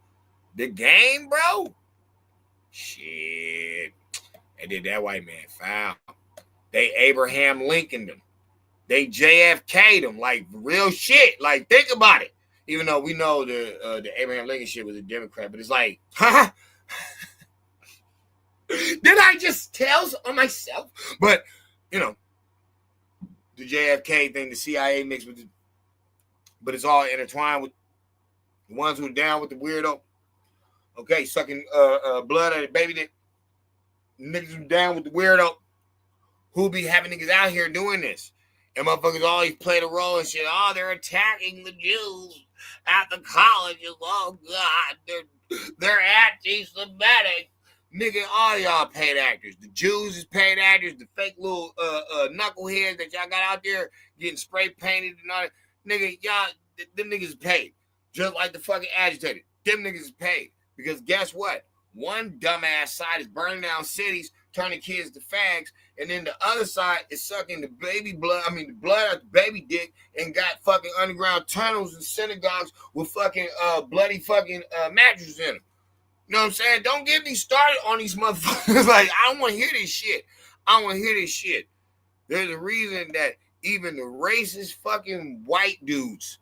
the game, bro. Shit. They did that white man foul. They Abraham Lincoln'd him. They JFK'd him, like real shit. Like, think about it. Even though we know the Abraham Lincoln shit was a Democrat, but it's like, huh? Did I just tell on myself? But, the JFK thing, the CIA mixed with it, but it's all intertwined with the ones who are down with the weirdo. Okay, sucking blood out of the baby dick. Niggas who down with the weirdo. Who be having niggas out here doing this? And motherfuckers always play the role and shit. Oh, they're attacking the Jews at the colleges. Oh, God. They're anti-Semitic. Nigga, all y'all paid actors. The Jews is paid actors. The fake little knuckleheads that y'all got out there getting spray painted and all that. Nigga, y'all, them niggas is paid. Just like the fucking agitated. Them niggas is paid. Because guess what? One dumbass side is burning down cities, turning kids to fags, and then the other side is sucking the the blood out the baby dick and got fucking underground tunnels and synagogues with fucking bloody fucking mattresses in them. You know what I'm saying? Don't get me started on these motherfuckers. Like, I don't want to hear this shit. There's a reason that even the racist fucking white dudes,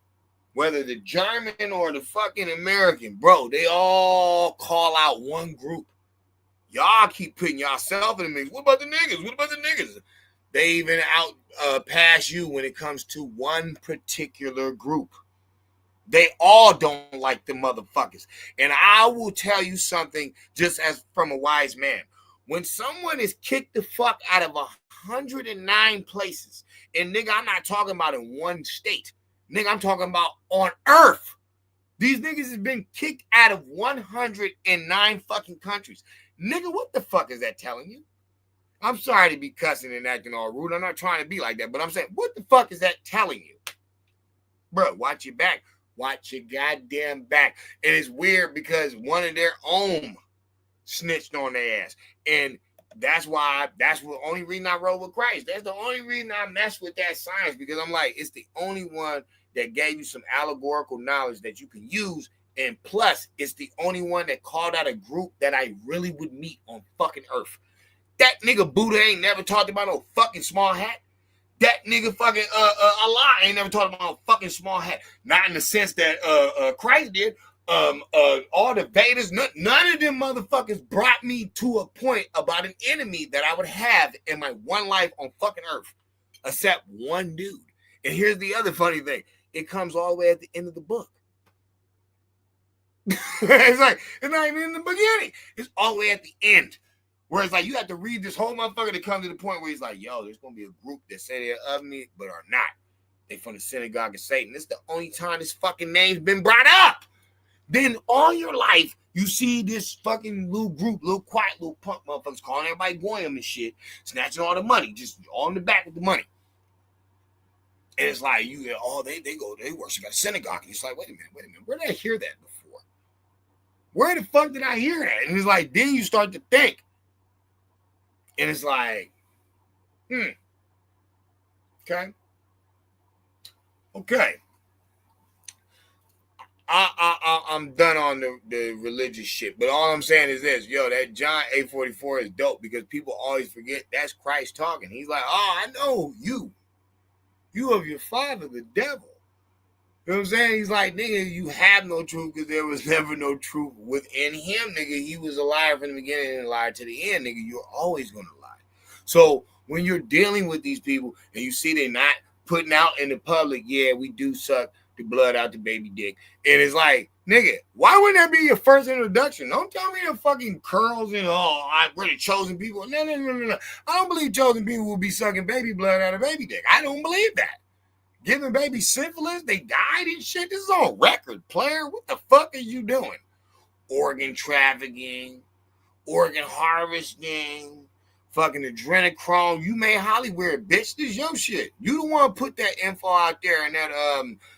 whether the German or the fucking American, bro, they all call out one group. Y'all keep putting yourself in the mix. What about the niggas? They even out pass you when it comes to one particular group. They all don't like the motherfuckers. And I will tell you something just as from a wise man. When someone is kicked the fuck out of 109 places, and nigga, I'm not talking about in one state. Nigga, I'm talking about on earth. These niggas has been kicked out of 109 fucking countries. Nigga, what the fuck is that telling you? I'm sorry to be cussing and acting all rude. I'm not trying to be like that, but I'm saying, what the fuck is that telling you? Bro, watch your back. Watch your goddamn back. And it's weird because one of their own snitched on their ass. And that's the only reason I roll with Christ. That's the only reason I mess with that science, because I'm like, it's the only one that gave you some allegorical knowledge that you can use. And plus, it's the only one that called out a group that I really would meet on fucking earth. That nigga Buddha ain't never talked about no fucking small hat. That nigga fucking Allah ain't never talked about no fucking small hat. Not in the sense that Christ did. All the Vedas, none of them motherfuckers brought me to a point about an enemy that I would have in my one life on fucking earth, except one dude. And here's the other funny thing. It comes all the way at the end of the book. It's like, it's not even in the beginning. It's all the way at the end. Where it's like, you have to read this whole motherfucker to come to the point where he's like, yo, there's going to be a group that say they're of me, but are not. They from the synagogue of Satan. This is the only time this fucking name's been brought up. Then all your life, you see this fucking little group, little quiet, little punk motherfuckers calling everybody goyim and shit, snatching all the money, just all in the back with the money. And it's like, they worship at a synagogue. And it's like, wait a minute. Where did I hear that before? Where the fuck did I hear that? And it's like, then you start to think. And it's like, Okay. I'm done on the religious shit. But all I'm saying is this, yo, that John 8:44 is dope because people always forget that's Christ talking. He's like, oh, I know you of your father, the devil. You know what I'm saying? He's like, nigga, you have no truth because there was never no truth within him, nigga. He was a liar from the beginning and a liar to the end, nigga. You're always going to lie. So when you're dealing with these people and you see they're not putting out in the public, yeah, we do suck the blood out the baby dick. And it's like, nigga, why wouldn't that be your first introduction? Don't tell me the fucking curls and, we're the chosen people. No. I don't believe chosen people will be sucking baby blood out of baby dick. I don't believe that. Giving babies syphilis, they died and shit. This is on record, player. What the fuck are you doing? Organ trafficking, organ harvesting, fucking adrenochrome. You made Hollywood, bitch. This your shit. You don't want to put that info out there and that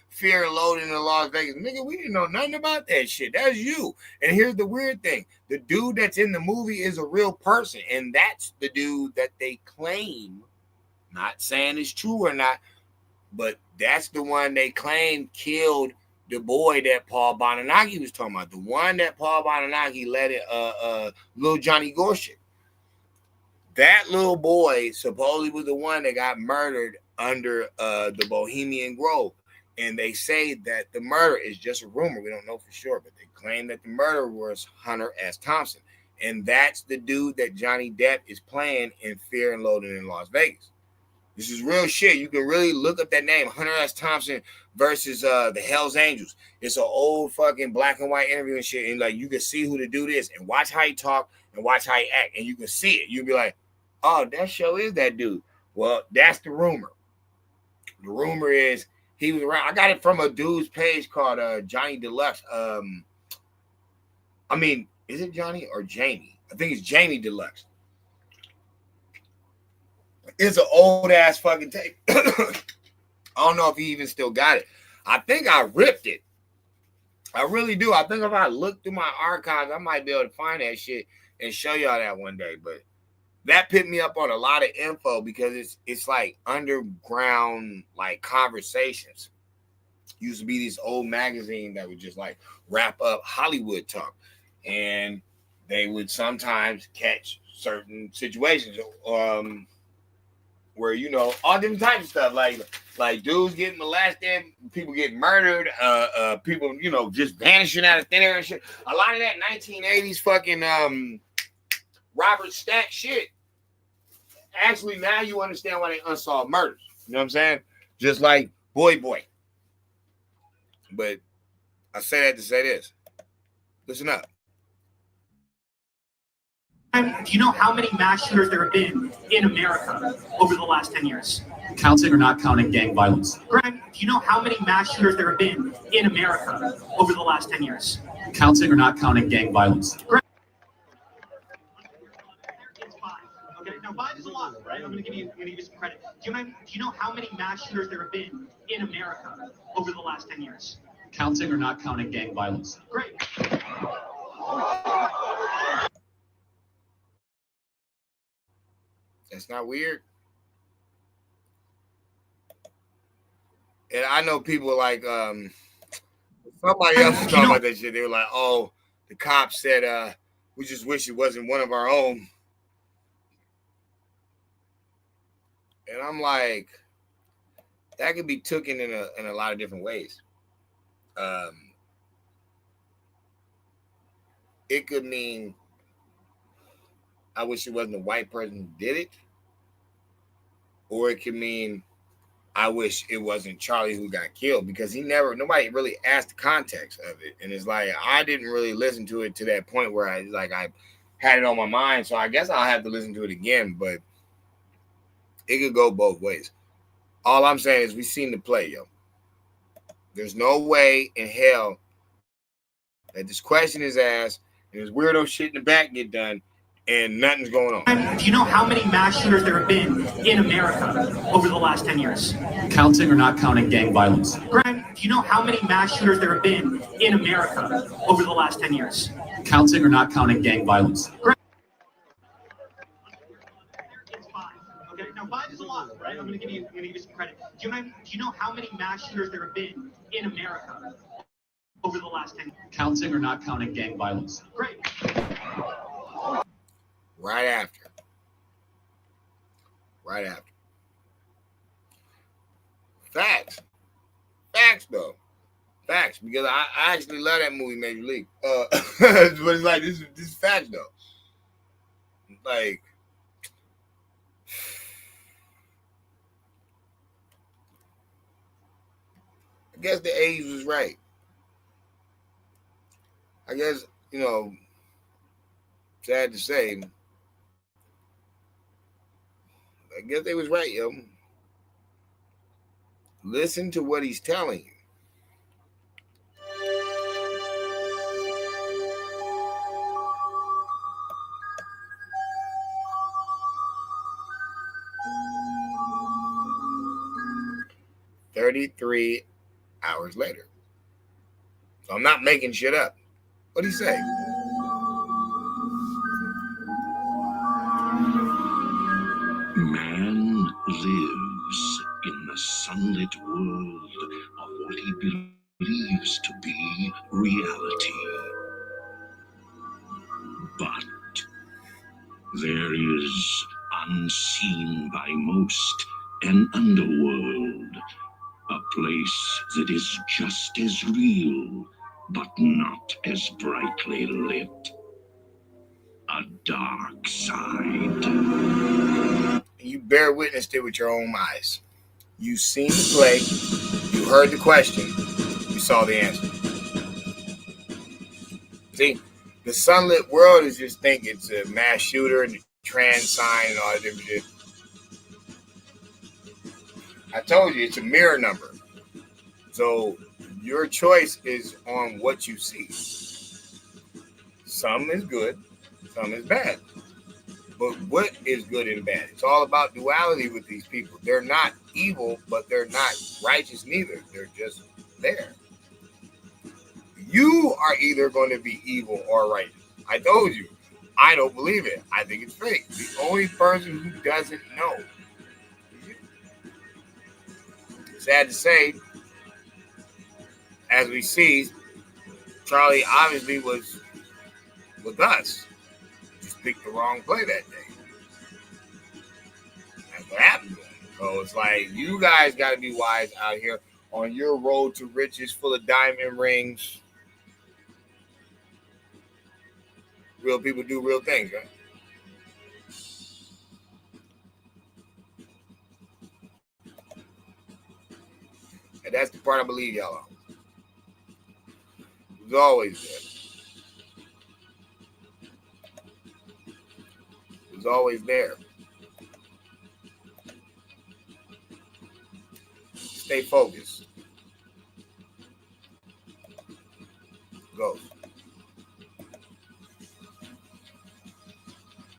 fear and loading in Las Vegas. Nigga, we didn't know nothing about that shit. That's you. And here's the weird thing. The dude that's in the movie is a real person. And that's the dude that they claim, not saying it's true or not, but that's the one they claim killed the boy that Paul Bonanagi was talking about. The one that Paul Bonanagi let it, little Johnny Gorsuch. That little boy supposedly was the one that got murdered under the Bohemian Grove. And they say that the murder is just a rumor. We don't know for sure, but they claim that the murderer was Hunter S. Thompson. And that's the dude that Johnny Depp is playing in Fear and Loathing in Las Vegas. This is real shit. You can really look up that name, Hunter S. Thompson versus the Hells Angels. It's an old fucking black and white interview and shit. And like you can see who the dude is and watch how he talk and watch how he act. And you can see it. You'll be like, oh, that show is that dude. Well, that's the rumor. The rumor is he was around. I got it from a dude's page called Johnny Deluxe. Is it Johnny or Jamie? I think it's Jamie Deluxe. It's an old ass fucking tape. I don't know if he even still got it. I think I ripped it. I really do. I think if I look through my archives, I might be able to find that shit and show y'all that one day. But that picked me up on a lot of info because it's like underground like conversations. Used to be this old magazine that would just like wrap up Hollywood talk, and they would sometimes catch certain situations. Where all different types of stuff, like dudes getting molested, people getting murdered, people just vanishing out of thin air and shit. A lot of that 1980s fucking Robert Stack shit. Actually, now you understand why they unsolved murders. You know what I'm saying? Just like Boy. But I say that to say this. Listen up. Do you know how many mass shooters there have been in America over the last 10 years? Counting or not counting gang violence? Greg, do you know how many mass shooters there have been in America over the last 10 years? Counting or not counting gang violence? Greg, it's 5. Okay, now 5 is a lot, right? I'm going to give you some credit. Do you know how many mass shooters there have been in America over the last 10 years? Counting or not counting gang violence? Great. That's not weird. And I know people like somebody else was talking about that shit. They were like, oh, the cops said we just wish it wasn't one of our own. And I'm like, that could be taken in a lot of different ways. It could mean I wish it wasn't a white person who did it. Or it could mean I wish it wasn't Charlie who got killed, because nobody really asked the context of it. And it's like, I didn't really listen to it to that point where I had it on my mind. So I guess I'll have to listen to it again, but it could go both ways. All I'm saying is we seen the play, yo. There's no way in hell that this question is asked and this weirdo shit in the back get done and nothing's going on. Do you know how many mass shooters there have been in America over the last 10 years? Counting or not counting gang violence? Greg, do you know how many mass shooters there have been in America over the last 10 years? Counting or not counting gang violence? Greg, it's 5. Okay, now 5 is a lot, right? I'm going to give you some credit. Do you know how many mass shooters there have been in America over the last 10 years? Counting or not counting gang violence? Great. Right after. Right after. Facts. Facts, though. Facts. Because I actually love that movie, Major League. But it's like, this is facts, though. Like, I guess the age was right. I guess, sad to say, I guess they was right, yo. Listen to what he's telling you. "33 hours later." So I'm not making shit up. What'd he say? Man lives in the sunlit world of what he believes to be reality. But there is, unseen by most, an underworld, a place that is just as real, but not as brightly lit. A dark side. You bear witness to it with your own eyes. You seen the play, you heard the question, you saw the answer. See, the sunlit world is just think it's a mass shooter and the trans sign and all that different shit. I told you it's a mirror number. So your choice is on what you see. Some is good, some is bad. But what is good and bad? It's all about duality with these people. They're not evil, but they're not righteous neither. They're just there. You are either going to be evil or righteous. I told you. I don't believe it. I think it's fake. The only person who doesn't know is you. Sad to say, as we see, Charlie obviously was with us. Just picked the wrong play that day. That's what happened to him. So it's like, you guys got to be wise out here on your road to riches full of diamond rings. Real people do real things, right? And that's the part I believe y'all on. It was always there. It was always there. Stay focused.